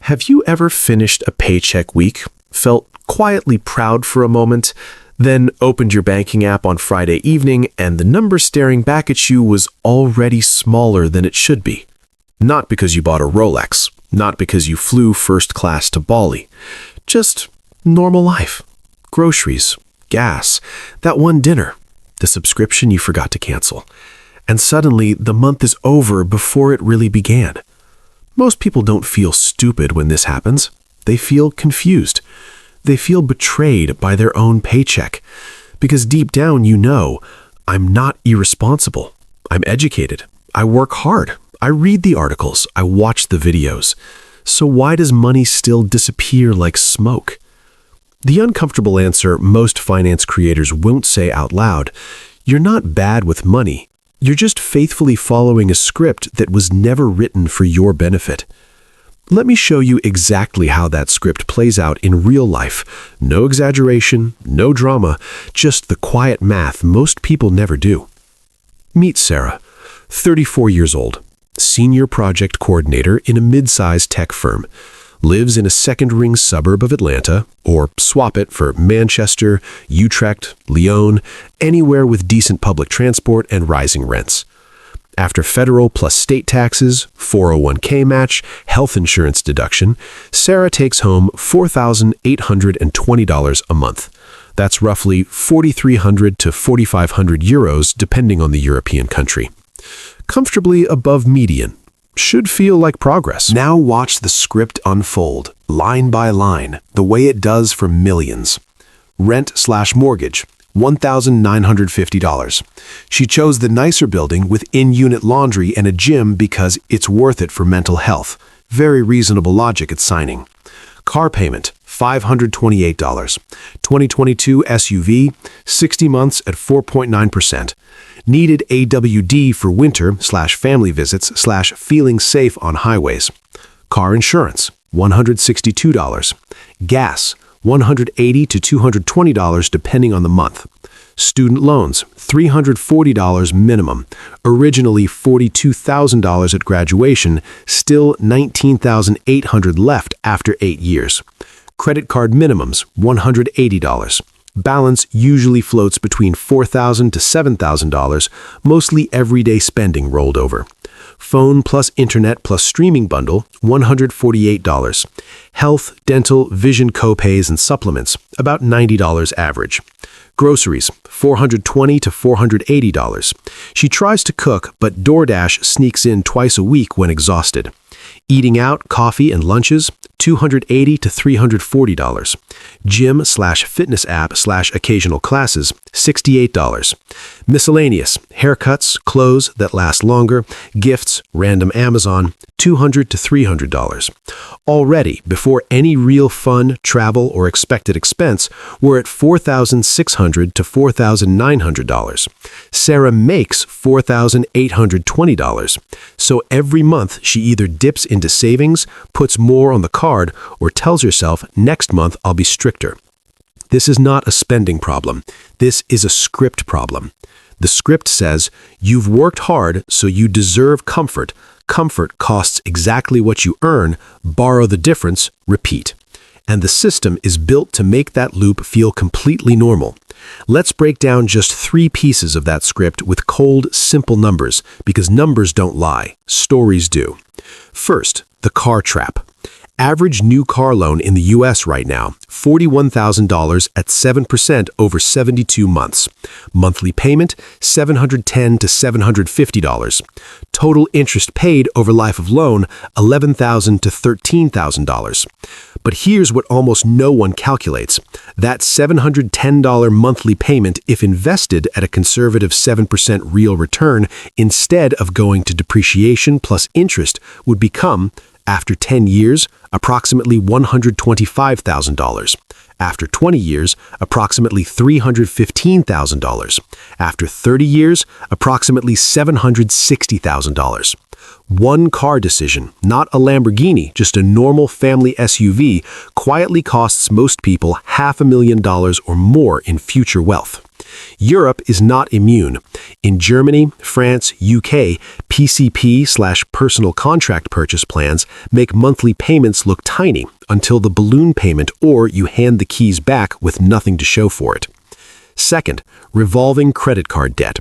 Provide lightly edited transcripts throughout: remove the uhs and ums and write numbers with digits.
Have you ever finished a paycheck week, felt quietly proud for a moment, then opened your banking app on Friday evening and the number staring back at you was already smaller than it should be? Not because you bought a Rolex, not because you flew first class to Bali, just normal life. Groceries, gas, that one dinner, the subscription you forgot to cancel. And suddenly the month is over before it really began. Most people don't feel stupid when this happens. They feel confused. They feel betrayed by their own paycheck. Because deep down you know, I'm not irresponsible. I'm educated. I work hard. I read the articles. I watch the videos. So why does money still disappear like smoke? The uncomfortable answer most finance creators won't say out loud, you're not bad with money. You're just faithfully following a script that was never written for your benefit. Let me show you exactly how that script plays out in real life. No exaggeration, no drama, just the quiet math most people never do. Meet Sarah, 34 years old, senior project coordinator in a mid-sized tech firm. Lives in a second-ring suburb of Atlanta, or swap it for Manchester, Utrecht, Lyon, anywhere with decent public transport and rising rents. After federal plus state taxes, 401k match, health insurance deduction, Sarah takes home $4,820 a month. That's roughly 4,300 to 4,500 euros depending on the European country. Comfortably above median. Should feel like progress. Now watch the script unfold, line by line, the way it does for millions. Rent/mortgage, $1,950. She chose the nicer building with in-unit laundry and a gym because it's worth it for mental health. Very reasonable logic at signing. Car payment, $528. 2022 SUV, 60 months at 4.9%. Needed AWD for winter/family visits/feeling safe on highways. Car insurance, $162. Gas, $180 to $220 depending on the month. Student loans, $340 minimum. Originally $42,000 at graduation, still $19,800 left after 8 years. Credit card minimums, $180. Balance usually floats between $4,000 to $7,000, mostly everyday spending rolled over. Phone plus internet plus streaming bundle, $148. Health, dental, vision copays and supplements, about $90 average. Groceries, $420 to $480. She tries to cook, but DoorDash sneaks in twice a week when exhausted. Eating out, coffee and lunches, $280 to $340. Gym/fitness app/occasional classes, $68. Miscellaneous, haircuts, clothes that last longer, gifts, random Amazon, $200 to $300. Already, before any real fun, travel, or expected expense, we're at $4,600 to $4,900. Sarah makes $4,820. So every month, she either dips into savings, puts more on the card, or tells herself, next month I'll be stricter. This is not a spending problem. This is a script problem. The script says, you've worked hard, so you deserve comfort. Comfort costs exactly what you earn, borrow the difference, repeat. And the system is built to make that loop feel completely normal. Let's break down just 3 pieces of that script with cold, simple numbers, because numbers don't lie, stories do. First, the car trap. Average new car loan in the US right now, $41,000 at 7% over 72 months. Monthly payment, $710 to $750. Total interest paid over life of loan, $11,000 to $13,000. But here's what almost no one calculates. That $710 monthly payment, if invested at a conservative 7% real return, instead of going to depreciation plus interest, would become, after 10 years, approximately $125,000. After 20 years, approximately $315,000. After 30 years, approximately $760,000. One car decision, not a Lamborghini, just a normal family SUV, quietly costs most people $500,000 or more in future wealth. Europe is not immune. In Germany, France, UK, PCP/personal contract purchase plans make monthly payments look tiny until the balloon payment or you hand the keys back with nothing to show for it. Second, revolving credit card debt.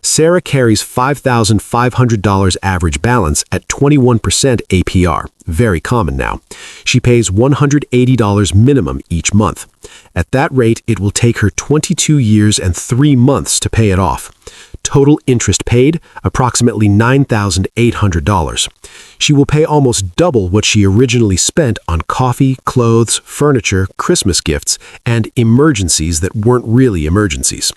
Sarah carries $5,500 average balance at 21% APR, very common now. She pays $180 minimum each month. At that rate, it will take her 22 years and 3 months to pay it off. Total interest paid, approximately $9,800. She will pay almost double what she originally spent on coffee, clothes, furniture, Christmas gifts, and emergencies that weren't really emergencies.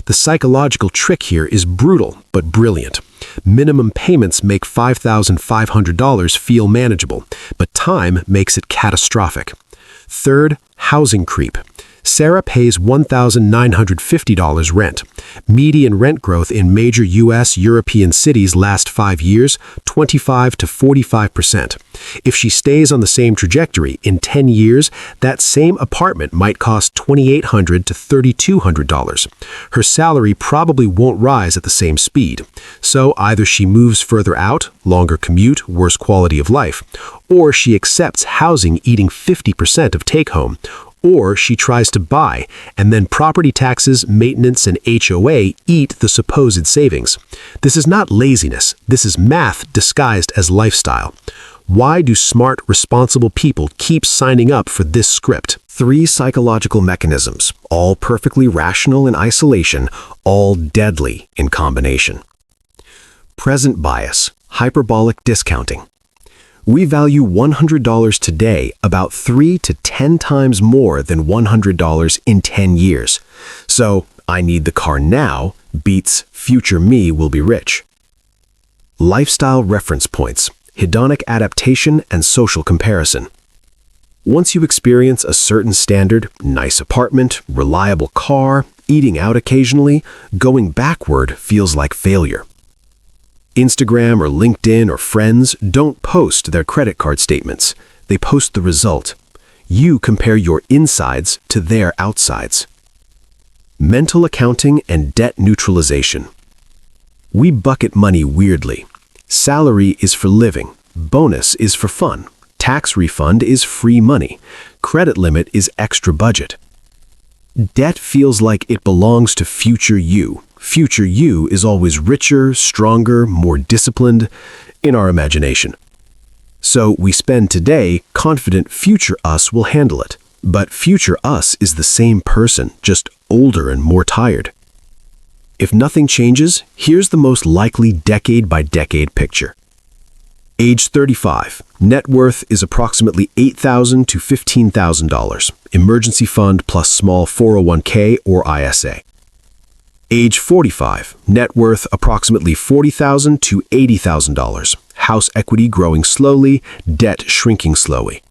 The psychological trick here is brutal but brilliant. Minimum payments make $5,500 feel manageable, but time makes it catastrophic. Third, housing creep. Sarah pays $1,950 rent. Median rent growth in major U.S. European cities last 5 years, 25 to 45%. If she stays on the same trajectory, in 10 years, that same apartment might cost $2,800 to $3,200. Her salary probably won't rise at the same speed. So either she moves further out, longer commute, worse quality of life, or she accepts housing eating 50% of take-home, or she tries to buy, and then property taxes, maintenance, and HOA eat the supposed savings. This is not laziness. This is math disguised as lifestyle. Why do smart, responsible people keep signing up for this script? 3 psychological mechanisms, all perfectly rational in isolation, all deadly in combination. Present bias, hyperbolic discounting. We value $100 today about 3 to 10 times more than $100 in 10 years. So, I need the car now beats future me will be rich. Lifestyle reference points, hedonic adaptation, and social comparison. Once you experience a certain standard, nice apartment, reliable car, eating out occasionally, going backward feels like failure. Instagram or LinkedIn or friends don't post their credit card statements. They post the result. You compare your insides to their outsides. Mental accounting and debt neutralization. We bucket money weirdly. Salary is for living. Bonus is for fun. Tax refund is free money. Credit limit is extra budget. Debt feels like it belongs to future you. Future you is always richer, stronger, more disciplined in our imagination. So we spend today confident future us will handle it. But future us is the same person, just older and more tired. If nothing changes, here's the most likely decade-by-decade picture. Age 35. Net worth is approximately $8,000 to $15,000. Emergency fund plus small 401k or ISA. Age 45. Net worth approximately $40,000 to $80,000. House equity growing slowly, debt shrinking slowly.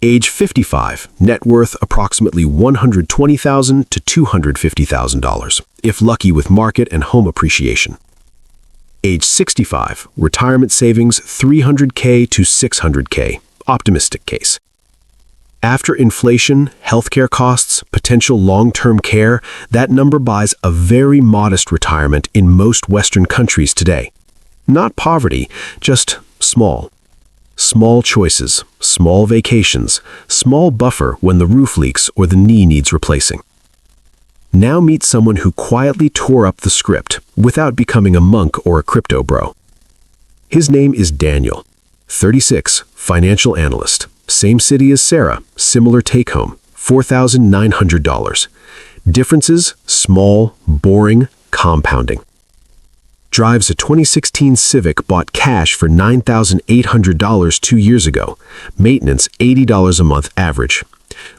Age 55. Net worth approximately $120,000 to $250,000, if lucky with market and home appreciation. Age 65. Retirement savings $300K to $600K, optimistic case. After inflation, healthcare costs, potential long-term care, that number buys a very modest retirement in most Western countries today. Not poverty, just small. Small choices, small vacations, small buffer when the roof leaks or the knee needs replacing. Now meet someone who quietly tore up the script without becoming a monk or a crypto bro. His name is Daniel, 36, financial analyst. Same city as Sarah, similar take-home, $4,900. Differences, small, boring, compounding. Drives a 2016 Civic bought cash for $9,800 2 years ago. Maintenance, $80 a month average.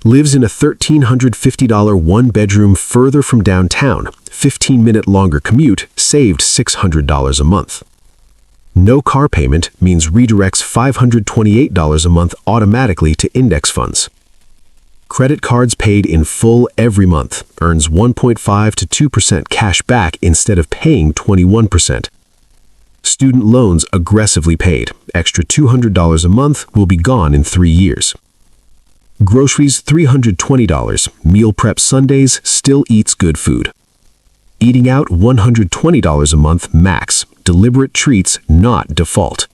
Lives in a $1,350 one-bedroom further from downtown. 15-minute longer commute, saved $600 a month. No car payment means redirects $528 a month automatically to index funds. Credit cards paid in full every month, earns 1.5 to 2% cash back instead of paying 21%. Student loans aggressively paid. Extra $200 a month will be gone in 3 years. Groceries $320. Meal prep Sundays, still eats good food. Eating out $120 a month max. Deliberate treats, not default.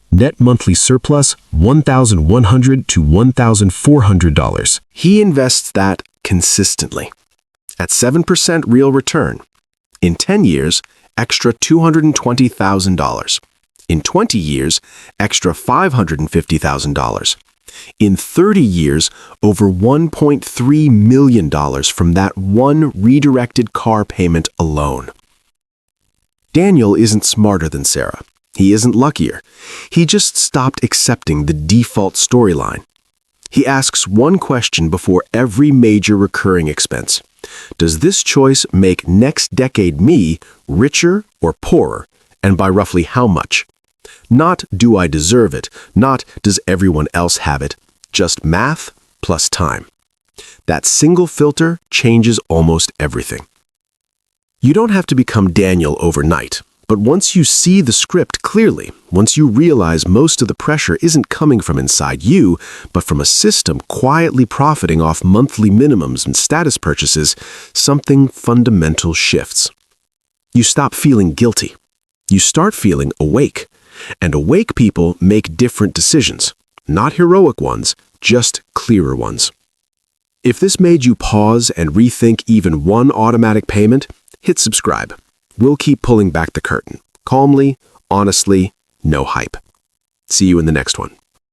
Net monthly surplus $1,100 to $1,400. He invests that consistently. At 7% real return. In 10 years, extra $220,000. In 20 years, extra $550,000. In 30 years, over $1.3 million from that one redirected car payment alone. Daniel isn't smarter than Sarah. He isn't luckier. He just stopped accepting the default storyline. He asks one question before every major recurring expense. Does this choice make next decade me richer or poorer, and by roughly how much? Not do I deserve it, not does everyone else have it, just math plus time. That single filter changes almost everything. You don't have to become Daniel overnight, but once you see the script clearly, once you realize most of the pressure isn't coming from inside you, but from a system quietly profiting off monthly minimums and status purchases, something fundamental shifts. You stop feeling guilty. You start feeling awake. And awake people make different decisions, not heroic ones, just clearer ones. If this made you pause and rethink even one automatic payment, hit subscribe. We'll keep pulling back the curtain, calmly, honestly, no hype. See you in the next one.